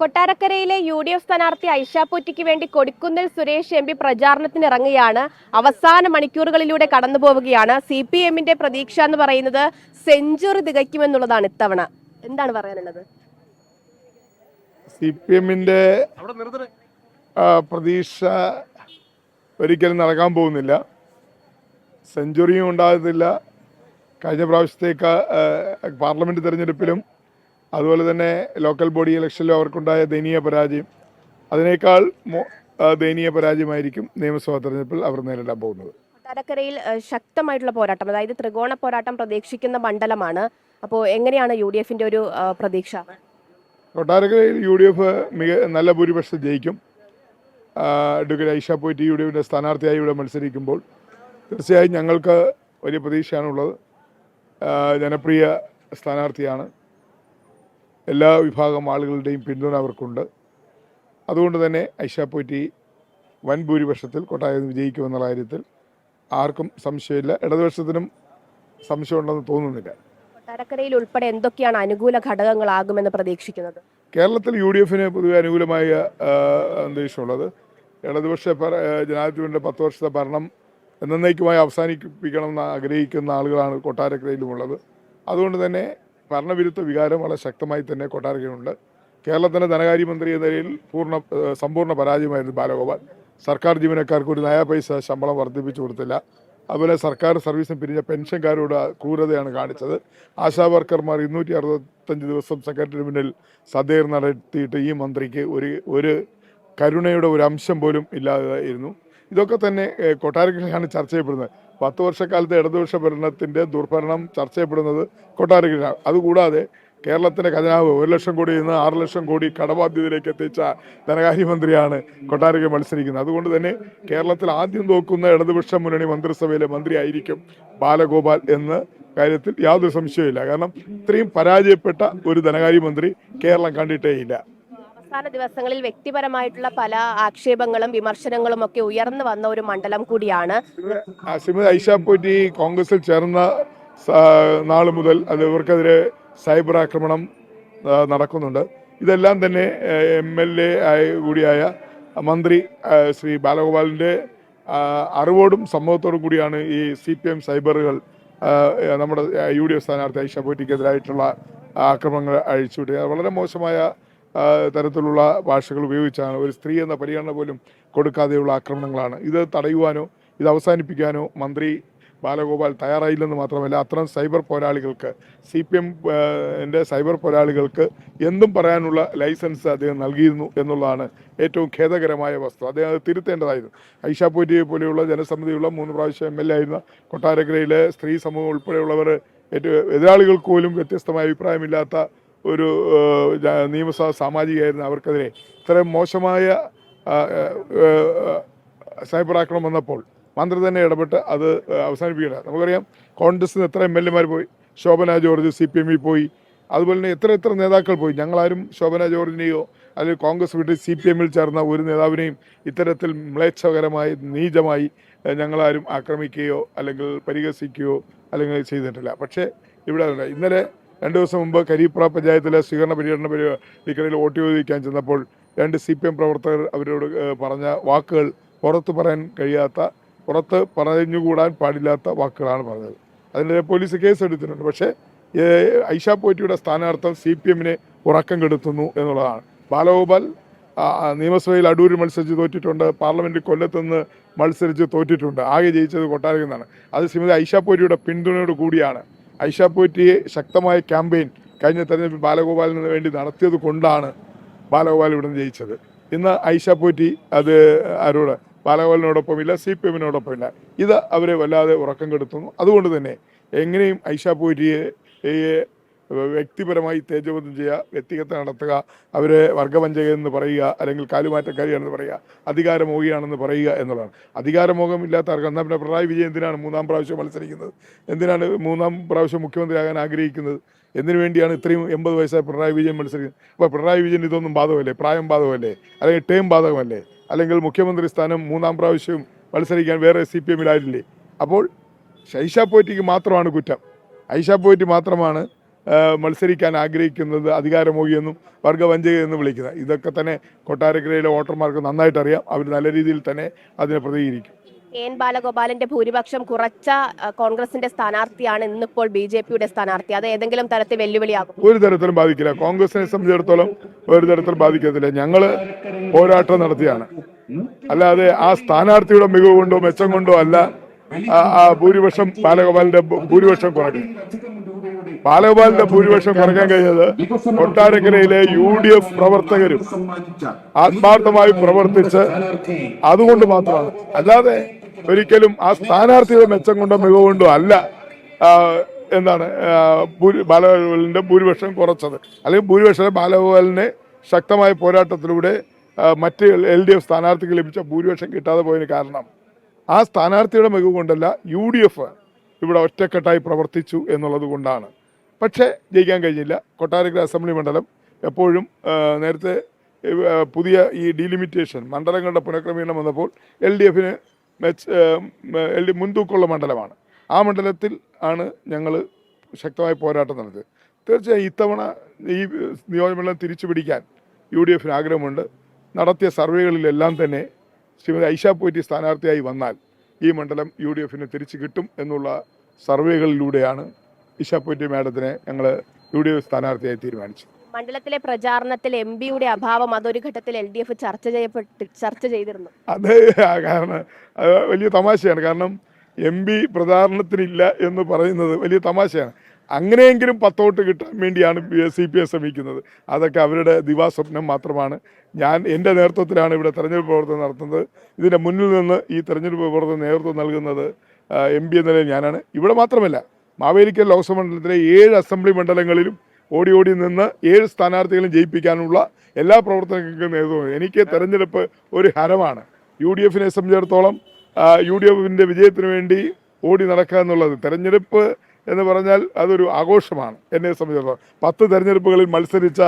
കൊട്ടാരക്കരയിലെ UDF സ്ഥാനാർത്ഥി ഐഷ പോറ്റിക്ക് വേണ്ടി Kodikunnil Suresh MP പ്രചാരണത്തിനിറങ്ങുകയാണ്. അവസാന മണിക്കൂറുകളിലൂടെ കടന്നു പോവുകയാണ്. CPM-ന്റെ പ്രതീക്ഷ എന്ന് പറയുന്നത് സെഞ്ചുറി തികയ്ക്കുമെന്നുള്ളതാണ് ഇത്തവണ. എന്താണ് പറയാനുള്ളത്? CPM-ന്റെ പ്രതീക്ഷ ഒരിക്കലും നടക്കാൻ പോകുന്നില്ല. സെഞ്ചുറിയും ഉണ്ടാകത്തില്ല. കഴിഞ്ഞ പ്രാവശ്യത്തേക്ക് പാർലമെന്റ് തെരഞ്ഞെടുപ്പിലും അതുപോലെ തന്നെ ലോക്കൽ ബോഡി ഇലക്ഷനിലും അവർക്കുണ്ടായ ദയനീയ പരാജയം, അതിനേക്കാൾ ദയനീയ പരാജയമായിരിക്കും നിയമസഭാ തെരഞ്ഞെടുപ്പിൽ അവർ നേരിടാൻ പോകുന്നത്. കൊട്ടാരക്കരയിൽ ശക്തമായിട്ടുള്ള പോരാട്ടം, അതായത് ത്രികോണ പോരാട്ടം പ്രതീക്ഷിക്കുന്ന മണ്ഡലമാണ്. അപ്പോൾ എങ്ങനെയാണ് UDF-ന്റെ ഒരു പ്രതീക്ഷ? കൊട്ടാരക്കരയിൽ UDF നല്ല ഭൂരിപക്ഷം ജയിക്കും. അഡ്വക്കേറ്റ് ഐഷ പോറ്റി UDF-ന്റെ സ്ഥാനാർത്ഥിയായി ഇവിടെ മത്സരിക്കുമ്പോൾ തീർച്ചയായും ഞങ്ങൾക്ക് വലിയ പ്രതീക്ഷയാണുള്ളത്. ജനപ്രിയ സ്ഥാനാർത്ഥിയാണ്. എല്ലാ വിഭാഗം ആളുകളുടെയും പിന്തുണ അവർക്കുണ്ട്. അതുകൊണ്ട് തന്നെ ഐഷ പോറ്റി വൻ ഭൂരിപക്ഷത്തിൽ കൊട്ടാരത്തിൽ വിജയിക്കുമെന്നുള്ള കാര്യത്തിൽ ആർക്കും സംശയമില്ല. ഇടതുപക്ഷത്തിനും സംശയമുണ്ടെന്ന് തോന്നുന്നില്ല. കൊട്ടാരക്കരയിൽ ഉൾപ്പെടെ എന്തൊക്കെയാണ് അനുകൂല ഘടകങ്ങളാകുമെന്ന് പ്രതീക്ഷിക്കുന്നത്? കേരളത്തിൽ UDF-ന് പൊതുവെ അനുകൂലമായ അന്തരീക്ഷമുള്ളത്. ഇടതുപക്ഷ ജനാധിപത്യത്തിൻ്റെ 10 വർഷത്തെ ഭരണം എന്നേക്കുമായി അവസാനിപ്പിക്കണമെന്ന് ആഗ്രഹിക്കുന്ന ആളുകളാണ് കൊട്ടാരക്കരയിലുമുള്ളത്. അതുകൊണ്ട് തന്നെ ഭരണവിരുദ്ധ വികാരം വളരെ ശക്തമായി തന്നെ കൊട്ടാരക്കരയിലുണ്ട്. കേരളത്തിൻ്റെ ധനകാര്യമന്ത്രി എന്ന നിലയിൽ സമ്പൂർണ്ണ പരാജയമായിരുന്നു ബാലഗോപാൽ. സർക്കാർ ജീവനക്കാർക്ക് ഒരു നയാ പൈസ ശമ്പളം വർദ്ധിപ്പിച്ചു കൊടുത്തില്ല. അതുപോലെ സർക്കാർ സർവീസിന് പിരിഞ്ഞ പെൻഷൻകാരോട് ക്രൂരതയാണ് കാണിച്ചത്. ആശാ വർക്കർമാർ 265 ദിവസം സെക്രട്ടറി മുന്നിൽ സത്യാഗ്രഹം നടത്തിയിട്ട് ഈ മന്ത്രിക്ക് ഒരു കരുണയുടെ ഒരു അംശം പോലും ഇല്ലാതായിരുന്നു. ഇതൊക്കെ തന്നെ കൊട്ടാരക്കരയിലാണ് ചർച്ച ചെയ്യപ്പെടുന്നത്. 10 വർഷക്കാലത്തെ ഇടതുപക്ഷ ഭരണത്തിൻ്റെ ദുർഭരണം ചർച്ച ചെയ്യപ്പെടുന്നത് കൊട്ടാരക്കരയിലാണ്. അതുകൂടാതെ കേരളത്തിൻ്റെ ഖജനാവ് 1 ലക്ഷം കോടിയിൽ നിന്ന് 6 ലക്ഷം കോടി കടബാധ്യതയിലേക്ക് എത്തിച്ച ധനകാര്യമന്ത്രിയാണ് കൊട്ടാരക്കര മത്സരിക്കുന്നത്. അതുകൊണ്ട് തന്നെ കേരളത്തിൽ ആദ്യം നോക്കുന്ന ഇടതുപക്ഷ മുന്നണി മന്ത്രിസഭയിലെ മന്ത്രിയായിരിക്കും ബാലഗോപാൽ എന്ന കാര്യത്തിൽ യാതൊരു സംശയമില്ല. കാരണം ഇത്രയും പരാജയപ്പെട്ട ഒരു ധനകാര്യമന്ത്രി കേരളം കണ്ടിട്ടേയില്ല. അവസാന ദിവസങ്ങളിൽ വ്യക്തിപരമായിട്ടുള്ള പല ആക്ഷേപങ്ങളും വിമർശനങ്ങളും ഒക്കെ ഉയർന്നു വന്ന ഒരു മണ്ഡലം കൂടിയാണ്. ശ്രീമതി ഐഷ പോറ്റി കോൺഗ്രസിൽ ചേർന്ന നാൾ മുതൽ ഇവർക്കെതിരെ സൈബർ ആക്രമണം നടക്കുന്നുണ്ട്. ഇതെല്ലാം തന്നെ MLA കൂടിയായ മന്ത്രി ശ്രീ ബാലഗോപാലിൻ്റെ അറിവോടും സമ്മതത്തോടും കൂടിയാണ് ഈ CPM സൈബറുകൾ നമ്മുടെ UDF സ്ഥാനാർത്ഥി ഐഷ പോറ്റിക്കെതിരായിട്ടുള്ള ആക്രമണങ്ങൾ അഴിച്ചുവിട്ടത്. വളരെ മോശമായ തരത്തിലുള്ള ഭാഷകൾ ഉപയോഗിച്ചാണ്, ഒരു സ്ത്രീ എന്ന പരിഗണന പോലും കൊടുക്കാതെയുള്ള ആക്രമണങ്ങളാണ്. ഇത് തടയുവാനോ ഇത് അവസാനിപ്പിക്കാനോ മന്ത്രി ബാലഗോപാൽ തയ്യാറായില്ലെന്ന് മാത്രമല്ല, അത്തരം സൈബർ പോരാളികൾക്ക് CPM-ൻ്റെ സൈബർ പോരാളികൾക്ക് എന്തും പറയാനുള്ള ലൈസൻസ് അദ്ദേഹം നൽകിയിരുന്നു എന്നുള്ളതാണ് ഏറ്റവും ഖേദകരമായ വസ്തു. അദ്ദേഹം അത് തിരുത്തേണ്ടതായിരുന്നു. ഐഷ പോറ്റിയെ പോലെയുള്ള ജനസമിതിയുള്ള 3 പ്രാവശ്യം MLA ആയിരുന്ന കൊട്ടാരക്കരയിലെ സ്ത്രീ സമൂഹം ഉൾപ്പെടെയുള്ളവർ എതിരാളികൾക്ക് പോലും വ്യത്യസ്തമായ അഭിപ്രായമില്ലാത്ത ഒരു നിയമസഭാ സാമാജികയായിരുന്നു. അവർക്കെതിരെ ഇത്രയും മോശമായ സൈബർ ആക്രമണം വന്നപ്പോൾ മന്ത്രി തന്നെ ഇടപെട്ട് അത് അവസാനിപ്പിക്കണം. നമുക്കറിയാം കോൺഗ്രസിന് എത്ര MLA-മാർ പോയി. ശോഭന ജോർജ് CPM-ൽ പോയി. അതുപോലെ തന്നെ എത്ര നേതാക്കൾ പോയി. ഞങ്ങളാരും ശോഭന ജോർജിനെയോ അല്ലെങ്കിൽ കോൺഗ്രസ് വിട്ട് CPM-ൽ ചേർന്ന ഒരു നേതാവിനെയും ഇത്തരത്തിൽ മ്ലേച്ഛകരമായി നീചമായി ഞങ്ങളാരും ആക്രമിക്കുകയോ അല്ലെങ്കിൽ പരിഹസിക്കുകയോ അല്ലെങ്കിൽ ചെയ്തിട്ടില്ല. പക്ഷേ ഇവിടെ ഇന്നലെ 2 ദിവസം മുമ്പ് കരിപ്ര പഞ്ചായത്തിലെ സ്വീകരണ പര്യടന പരിപാടിയിൽ വോട്ട് ചോദിക്കാൻ ചെന്നപ്പോൾ 2 CPM പ്രവർത്തകർ അവരോട് പറഞ്ഞ വാക്കുകൾ പുറത്ത് പറഞ്ഞുകൂടാൻ പാടില്ലാത്ത വാക്കുകളാണ് പറഞ്ഞത്. അതിൻ്റെ പോലീസ് കേസ് എടുത്തിട്ടുണ്ട്. പക്ഷേ ഐഷ പോറ്റിയുടെ സ്ഥാനാർത്ഥം CPM-നെ ഉറക്കം കെടുത്തുന്നു എന്നുള്ളതാണ്. ബാലഗോപാൽ നിയമസഭയിൽ അടൂരിൽ മത്സരിച്ച് തോറ്റിട്ടുണ്ട്. പാർലമെൻറ്റിൽ കൊല്ലത്തുനിന്ന് മത്സരിച്ച് തോറ്റിട്ടുണ്ട്. ആകെ ജയിച്ചത് കൊട്ടാരക്കരയിൽ നിന്നാണ്. അത് ശ്രീമതി ഐഷ പോറ്റിയുടെ പിന്തുണയോട് കൂടിയാണ്. ഐഷ പോറ്റിയെ ശക്തമായ ക്യാമ്പയിൻ കഴിഞ്ഞ തെരഞ്ഞെടുപ്പിൽ ബാലഗോപാലിന് വേണ്ടി നടത്തിയത് കൊണ്ടാണ് ബാലഗോപാൽ ഇവിടെ നിന്ന് ജയിച്ചത്. ഇന്ന് ഐഷ പോറ്റി അത് ആരോട് ബാലഗോപാലിനോടൊപ്പമില്ല, CPM-നോടൊപ്പമില്ല. ഇത് അവരെ വല്ലാതെ ഉറക്കം കെടുത്തുന്നു. അതുകൊണ്ട് തന്നെ എങ്ങനെയും ഐഷ പോറ്റിയെ വ്യക്തിപരമായി തേജോവധം ചെയ്യുക, വ്യക്തിഗത നടത്തുക, അവരെ വർഗവഞ്ചകയെന്ന് പറയുക, അല്ലെങ്കിൽ കാലുമാറ്റക്കാരിയാണെന്ന് പറയുക, അധികാരമോഹിയാണെന്ന് പറയുക എന്നുള്ളതാണ്. അധികാരമോഹം ഇല്ലാത്ത ആർക്കും. എന്നാൽ പിന്നെ പിണറായി വിജയൻ എന്തിനാണ് 3ാം പ്രാവശ്യം മത്സരിക്കുന്നത്? എന്തിനാണ് 3ാം പ്രാവശ്യം മുഖ്യമന്ത്രിയാകാൻ ആഗ്രഹിക്കുന്നത്? എന്തിനു വേണ്ടിയാണ് ഇത്രയും 80 വയസ്സായ പിണറായി വിജയൻ മത്സരിക്കുന്നത്? അപ്പോൾ പിണറായി വിജയൻ ഇതൊന്നും ബാധകമല്ലേ? പ്രായം ബാധകമല്ലേ? അല്ലെങ്കിൽ ടേം ബാധകമല്ലേ? അല്ലെങ്കിൽ മുഖ്യമന്ത്രി സ്ഥാനം 3ാം പ്രാവശ്യം മത്സരിക്കാൻ വേറെ CPM-ലായില്ലേ? അപ്പോൾ ഐഷ പോറ്റിക്ക് മാത്രമാണ് കുറ്റം. ഐഷ പോറ്റി മാത്രമാണ് മത്സരിക്കാൻ ആഗ്രഹിക്കുന്നത് അധികാരമോഹിയെന്നും വർഗവഞ്ചകയെന്നും വിളിക്കുന്നത്. ഇതൊക്കെ തന്നെ കൊട്ടാരക്കരയിലെ വോട്ടർമാർക്ക് നന്നായിട്ട് അറിയാം. അവർ നല്ല രീതിയിൽ തന്നെ അതിനെ പ്രതികരിക്കും. എൻ ബാലഗോപാലിന്റെ ഭൂരിപക്ഷം കുറച്ച കോൺഗ്രസിന്റെ സ്ഥാനാർത്ഥിയാണ് ഇന്നിപ്പോൾ BJPയുടെ സ്ഥാനാർത്ഥി. അത് ഏതെങ്കിലും തരത്തിൽ വെല്ലുവിളിയാകും? ഒരു തരത്തിലും ബാധിക്കില്ല. കോൺഗ്രസിനെ സംബന്ധിച്ചിടത്തോളം ഒരു തരത്തിലും ബാധിക്കത്തില്ല. ഞങ്ങൾ പോരാട്ടം നടത്തിയാണ്, അല്ലാതെ ആ സ്ഥാനാർത്ഥിയുടെ മികവ് കൊണ്ടോ മെച്ചം കൊണ്ടോ അല്ല ഭൂരിപക്ഷം ബാലഗോപാലിന്റെ ഭൂരിപക്ഷം കുറയ്ക്കും. ബാലഗോപാലിന്റെ ഭൂരിപക്ഷം കുറയ്ക്കാൻ കഴിഞ്ഞത് കൊട്ടാരക്കരയിലെ UDF പ്രവർത്തകരും ആത്മാർത്ഥമായി പ്രവർത്തിച്ച് അതുകൊണ്ട് മാത്രമാണ്. അല്ലാതെ ഒരിക്കലും ആ സ്ഥാനാർത്ഥിയുടെ മെച്ചം കൊണ്ടോ മികവ് കൊണ്ടോ അല്ല ബാലഗോപാലിന്റെ ഭൂരിപക്ഷം കുറച്ചത്. അല്ലെങ്കിൽ ഭൂരിപക്ഷം ബാലഗോപാലിനെ ശക്തമായ പോരാട്ടത്തിലൂടെ മറ്റ് LDF സ്ഥാനാർത്ഥിക്ക് ലഭിച്ച ഭൂരിപക്ഷം കിട്ടാതെ പോയതിന് കാരണം ആ സ്ഥാനാർത്ഥിയുടെ മികവ് കൊണ്ടല്ല, UDF ഇവിടെ ഒറ്റക്കെട്ടായി പ്രവർത്തിച്ചു എന്നുള്ളത് കൊണ്ടാണ്. പക്ഷേ ജയിക്കാൻ കഴിഞ്ഞില്ല. കൊട്ടാരക്കര അസംബ്ലി മണ്ഡലം എപ്പോഴും നേരത്തെ പുതിയ ഈ ഡീലിമിറ്റേഷൻ മണ്ഡലങ്ങളുടെ പുനഃക്രമീകരണം വന്നപ്പോൾ LDFന് മുൻതൂക്കമുള്ള മണ്ഡലമാണ്. ആ മണ്ഡലത്തിൽ ആണ് ഞങ്ങൾ ശക്തമായ പോരാട്ടം നടത്തിയത്. തീർച്ചയായും ഇത്തവണ ഈ നിയോജകമണ്ഡലം തിരിച്ചു പിടിക്കാൻ UDFന് ആഗ്രഹമുണ്ട്. നടത്തിയ സർവേകളിലെല്ലാം തന്നെ ശ്രീമതി ഐഷ പോറ്റി സ്ഥാനാർത്ഥിയായി വന്നാൽ ഈ മണ്ഡലം UDFന് തിരിച്ചു കിട്ടും എന്നുള്ള സർവേകളിലൂടെയാണ് ഐഷ പോറ്റി മാഡത്തിനെ ഞങ്ങൾ UDF സ്ഥാനാർത്ഥിയായി തീരുമാനിച്ചു. മണ്ഡലത്തിലെ പ്രചാരണത്തിൽ MPയുടെ അഭാവം അതൊരു ഘട്ടത്തിൽ LDF ചർച്ച ചെയ്തിരുന്നു. അത് കാരണം അത് വലിയ തമാശയാണ്. കാരണം MP പ്രചാരണത്തിനില്ല എന്ന് പറയുന്നത് വലിയ തമാശയാണ്. അങ്ങനെയെങ്കിലും 10 വോട്ട് കിട്ടാൻ വേണ്ടിയാണ് CPI ശ്രമിക്കുന്നത്. അതൊക്കെ അവരുടെ ദിവാസ്വപ്നം മാത്രമാണ്. എൻ്റെ നേതൃത്വത്തിലാണ് ഇവിടെ തെരഞ്ഞെടുപ്പ് പ്രവർത്തനം നടത്തുന്നത്. ഇതിൻ്റെ മുന്നിൽ നിന്ന് ഈ തെരഞ്ഞെടുപ്പ് പ്രവർത്തനം നേതൃത്വം നൽകുന്നത് MP എന്ന നിലയിൽ ഞാനാണ്. ഇവിടെ മാത്രമല്ല, മാവേലിക്കൽ ലോക്സഭ മണ്ഡലത്തിലെ 7 അസംബ്ലി മണ്ഡലങ്ങളിലും ഓടി നിന്ന് 7 സ്ഥാനാർത്ഥികളും ജയിപ്പിക്കാനുള്ള എല്ലാ പ്രവർത്തനങ്ങൾക്കും നേതൃത്വം. എനിക്ക് തെരഞ്ഞെടുപ്പ് ഒരു ഹരമാണ്. UDFനെ സംബന്ധിച്ചിടത്തോളം UDFിൻ്റെ വിജയത്തിന് വേണ്ടി ഓടി നടക്കുക എന്നുള്ളത്, തെരഞ്ഞെടുപ്പ് എന്ന് പറഞ്ഞാൽ അതൊരു ആഘോഷമാണ്. എന്നെ സംബന്ധിച്ചിടത്തോളം 10 തെരഞ്ഞെടുപ്പുകളിൽ മത്സരിച്ച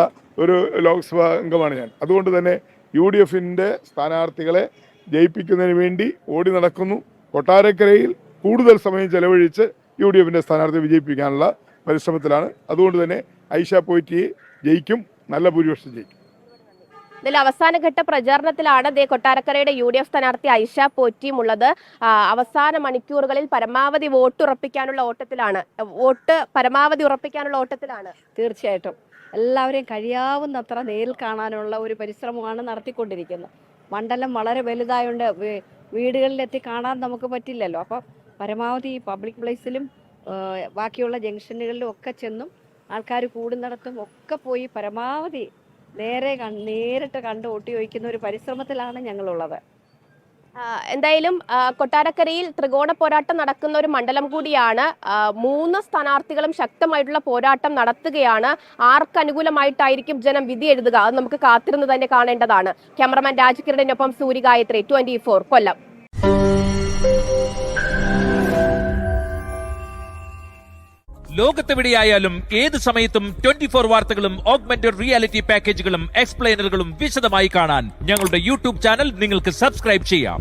ഒരു ലോക്സഭാ അംഗമാണ് ഞാൻ. അതുകൊണ്ട് തന്നെ UDFിൻ്റെ സ്ഥാനാർത്ഥികളെ ജയിപ്പിക്കുന്നതിന് വേണ്ടി ഓടി നടക്കുന്നു. കൊട്ടാരക്കരയിൽ കൂടുതൽ സമയം ചെലവഴിച്ച് UDFിൻ്റെ സ്ഥാനാർത്ഥിയെ വിജയിപ്പിക്കാനുള്ള പരിശ്രമത്തിലാണ്. അതുകൊണ്ട് തന്നെ ഐഷ പോറ്റിയെ ജയിക്കും, നല്ല ഭൂരിപക്ഷം ജയിക്കും. ഇതിൽ അവസാനഘട്ട പ്രചാരണത്തിലാണ് കൊട്ടാരക്കരയുടെ UDF സ്ഥാനാർത്ഥി ഐഷ പോറ്റിയും ഉള്ളത്. അവസാന മണിക്കൂറുകളിൽ പരമാവധി വോട്ട് ഉറപ്പിക്കാനുള്ള ഓട്ടത്തിലാണ്. തീർച്ചയായിട്ടും എല്ലാവരെയും കഴിയാവുന്നത്ര നേരിൽ കാണാനുള്ള ഒരു പരിശ്രമമാണ് നടത്തിക്കൊണ്ടിരിക്കുന്നത്. മണ്ഡലം വളരെ വലുതായതുകൊണ്ട് വീടുകളിലെത്തി കാണാൻ നമുക്ക് പറ്റില്ലല്ലോ. അപ്പം പരമാവധി പബ്ലിക് പ്ലേസിലും ബാക്കിയുള്ള ജംഗ്ഷനുകളിലും ഒക്കെ ചെന്നും ആൾക്കാർ കൂടുന്നിടത്തും ഒക്കെ പോയി പരമാവധി നേരിട്ട് കണ്ട് വോട്ട് ചോദിക്കുന്ന ഒരു പരിശ്രമത്തിലാണ് ഞങ്ങളുള്ളത്. എന്തായാലും കൊട്ടാരക്കരയിൽ ത്രികോണ പോരാട്ടം നടക്കുന്ന ഒരു മണ്ഡലം കൂടിയാണ്. 3 സ്ഥാനാർത്ഥികളും ശക്തമായിട്ടുള്ള പോരാട്ടം നടത്തുകയാണ്. ആർക്ക് അനുകൂലമായിട്ടായിരിക്കും ജനം വിധി എഴുതുക, അത് നമുക്ക് കാത്തിരുന്ന് തന്നെ കാണേണ്ടതാണ്. ക്യാമറമാൻ രാജകിരണിനൊപ്പം സൂര്യ ഗായത്രി, 24 കൊല്ലം. ലോകത്തെവിടെയായാലും ഏത് സമയത്തും 24 വാർത്തകളും ഓഗ്മെന്റഡ് റിയാലിറ്റി പാക്കേജുകളും എക്സ്പ്ലെയിനറുകളും വിശദമായി കാണാൻ ഞങ്ങളുടെ YouTube ചാനൽ നിങ്ങൾക്ക് സബ്സ്ക്രൈബ് ചെയ്യാം.